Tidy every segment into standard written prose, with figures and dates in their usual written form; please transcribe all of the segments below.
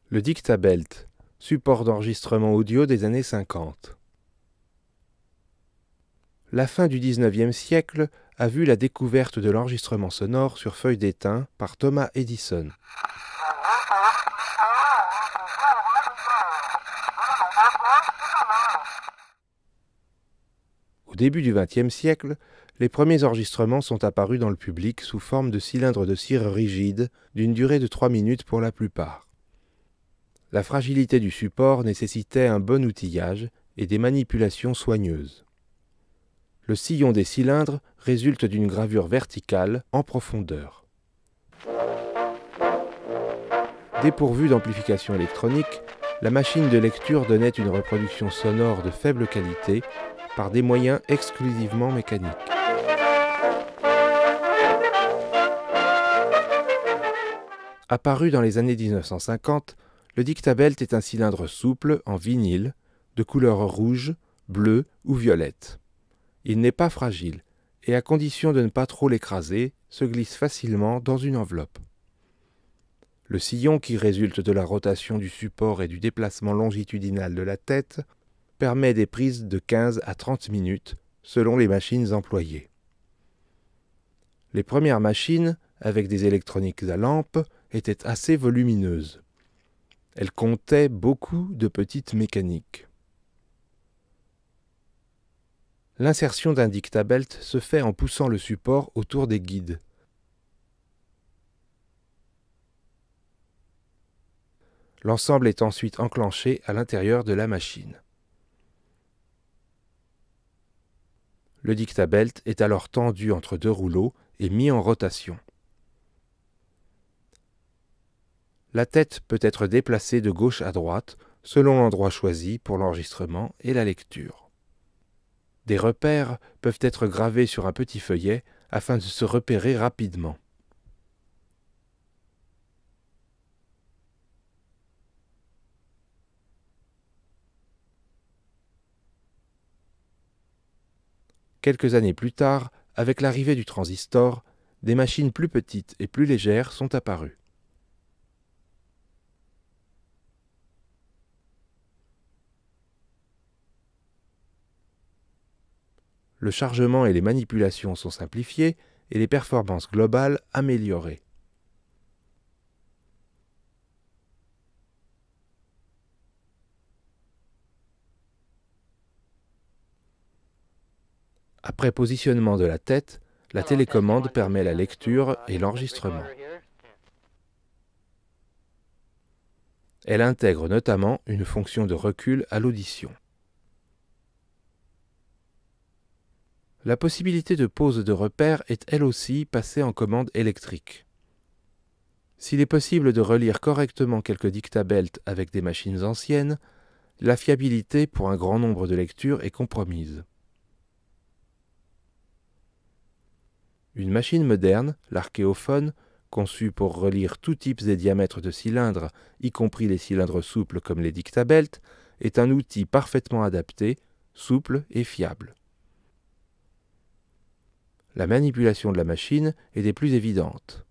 Le Dictabelt, support d'enregistrement audio des années 50. La fin du XIXe siècle a vu la découverte de l'enregistrement sonore sur feuille d'étain par Thomas Edison. Au début du XXe siècle, les premiers enregistrements sont apparus dans le public sous forme de cylindres de cire rigides d'une durée de 3 minutes pour la plupart. La fragilité du support nécessitait un bon outillage et des manipulations soigneuses. Le sillon des cylindres résulte d'une gravure verticale en profondeur. Dépourvue d'amplification électronique, la machine de lecture donnait une reproduction sonore de faible qualité par des moyens exclusivement mécaniques. Apparu dans les années 1950, le Dictabelt est un cylindre souple en vinyle, de couleur rouge, bleue ou violette. Il n'est pas fragile et, à condition de ne pas trop l'écraser, se glisse facilement dans une enveloppe. Le sillon, qui résulte de la rotation du support et du déplacement longitudinal de la tête, permet des prises de 15 à 30 minutes selon les machines employées. Les premières machines, avec des électroniques à lampe, étaient assez volumineuses. Elles comptaient beaucoup de petites mécaniques. L'insertion d'un Dictabelt se fait en poussant le support autour des guides. L'ensemble est ensuite enclenché à l'intérieur de la machine. Le Dictabelt est alors tendu entre deux rouleaux et mis en rotation. La tête peut être déplacée de gauche à droite selon l'endroit choisi pour l'enregistrement et la lecture. Des repères peuvent être gravés sur un petit feuillet afin de se repérer rapidement. Quelques années plus tard, avec l'arrivée du transistor, des machines plus petites et plus légères sont apparues. Le chargement et les manipulations sont simplifiés et les performances globales améliorées. Après positionnement de la tête, la télécommande permet la lecture et l'enregistrement. Elle intègre notamment une fonction de recul à l'audition. La possibilité de pose de repères est elle aussi passée en commande électrique. S'il est possible de relire correctement quelques Dictabelt avec des machines anciennes, la fiabilité pour un grand nombre de lectures est compromise. Une machine moderne, l'archéophone, conçue pour relire tous types et diamètres de cylindres, y compris les cylindres souples comme les Dictabelt, est un outil parfaitement adapté, souple et fiable. La manipulation de la machine est des plus évidentes.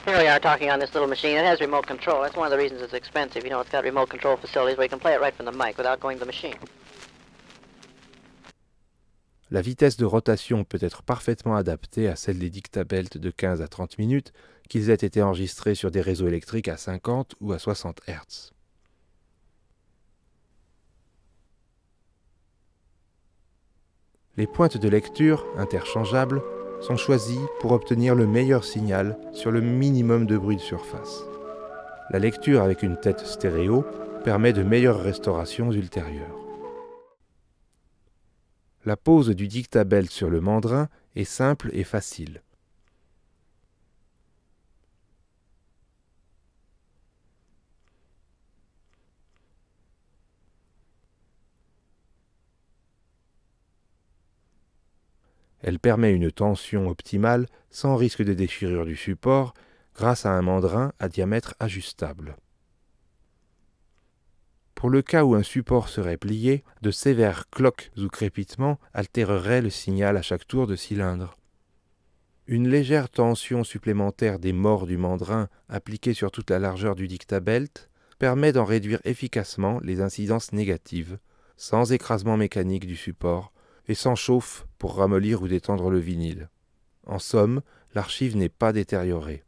Here we are talking on this little machine. It has remote control. That's one of the reasons it's expensive. You know, it's got remote control facilities where you can play it right from the mic without going to the machine. La vitesse de rotation peut être parfaitement adaptée à celle des Dictabelt de 15 à 30 minutes, qu'ils aient été enregistrés sur des réseaux électriques à 50 ou à 60 Hz. Les pointes de lecture, interchangeables, sont choisies pour obtenir le meilleur signal sur le minimum de bruit de surface. La lecture avec une tête stéréo permet de meilleures restaurations ultérieures. La pose du Dictabelt sur le mandrin est simple et facile. Elle permet une tension optimale sans risque de déchirure du support grâce à un mandrin à diamètre ajustable. Pour le cas où un support serait plié, de sévères cloques ou crépitements altéreraient le signal à chaque tour de cylindre. Une légère tension supplémentaire des mors du mandrin appliquée sur toute la largeur du Dictabelt permet d'en réduire efficacement les incidences négatives, sans écrasement mécanique du support et sans chauffe pour ramollir ou détendre le vinyle. En somme, l'archive n'est pas détériorée.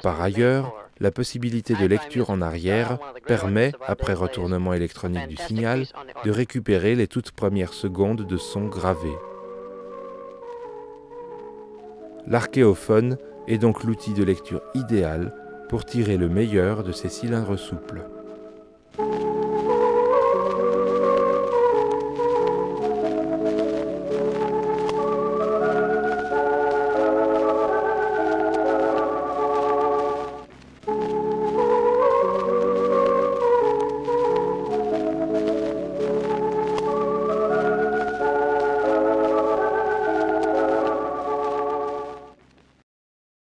Par ailleurs, la possibilité de lecture en arrière permet, après retournement électronique du signal, de récupérer les toutes premières secondes de son gravé. L'archéophone est donc l'outil de lecture idéal pour tirer le meilleur de ces cylindres souples.